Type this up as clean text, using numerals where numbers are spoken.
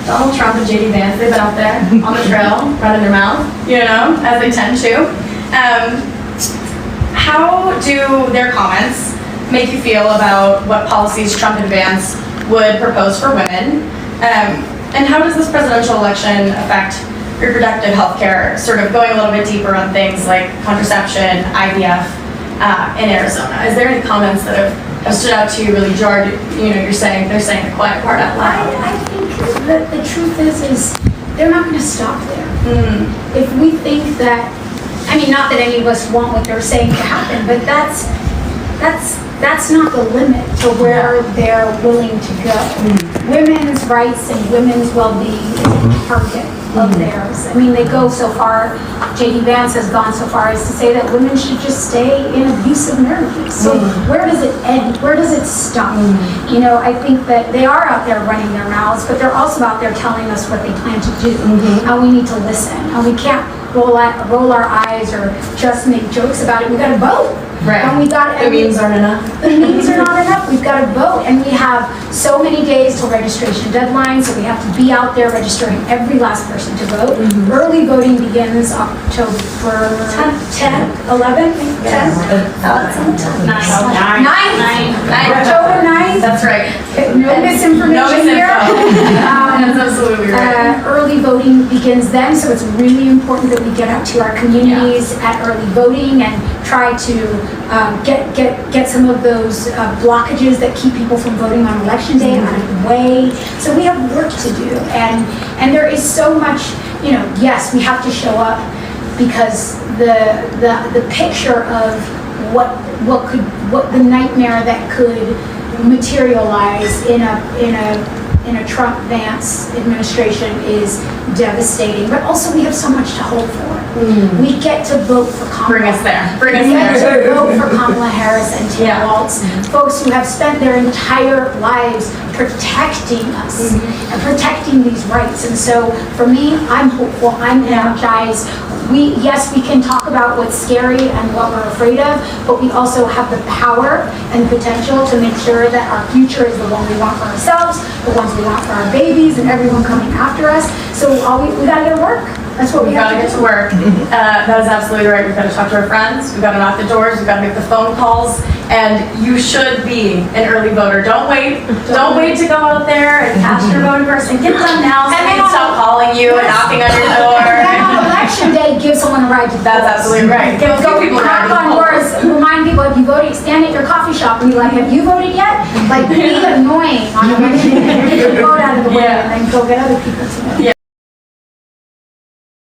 Donald Trump and JD Vance, they've been out there on the trail, running their mouth, as they tend to. How do their comments make you feel about what policies Trump and Vance would propose for women? And how does this presidential election affect reproductive health care, sort of going a little bit deeper on things like contraception, IVF in Arizona? Is there any comments that have stood out to you, really jarred you? They're saying the quiet part out loud. I think that the truth is they're not going to stop there. If we think that, not that any of us want what they're saying to happen, but that's not the limit to where they're willing to go. Women's rights and women's well-being is a target of theirs. They go so far, JD Vance has gone so far as to say that women should just stay in abusive marriages. So where does it end? Where does it stop? I think that they are out there running their mouths, but they're also out there telling us what they plan to do. And we need to listen. And we can't roll our eyes or just make jokes about it. We got to vote. Right. And the memes aren't enough. The memes are not enough. We've got to vote, and we have so many days till registration deadline, so we have to be out there registering every last person to vote. Early voting begins October 10, 11, 10? 9. October 9th. That's right. No misinformation here. That's absolutely right. Early voting begins then, so it's really important that we get out to our communities at early voting and try to get some of those blockages that keep people from voting on election day out of the way. So we have work to do, and there is so much. Yes, we have to show up because the picture of what the nightmare that could materialize in a Trump-Vance administration is devastating, but also we have so much to hope for. We get to vote for Kamala. Bring us there. We get to vote for Kamala Harris and Tim Walz, folks who have spent their entire lives protecting us and protecting these rights. And so for me, I'm hopeful, I'm energized. We can talk about what's scary and what we're afraid of, but we also have the power and potential to make sure that our future is the one we want for ourselves, the ones we want for our babies and everyone coming after us. So we gotta get to work. That's what we have to get to work. That is absolutely right. We've got to talk to our friends. We've got to knock the doors. We've got to make the phone calls. And you should be an early voter. Don't wait. Don't wait to go out there and cast your vote in person. Get it done now so they can stop calling you and knocking on your door. And then on election day, give someone a ride to the That's polls. absolutely right. Give people a ride knock on doors, remind people, have you voted? Stand at your coffee shop and be like, have you voted yet? Like, be annoying on election day. Get your vote out of the way and then go get other people to vote.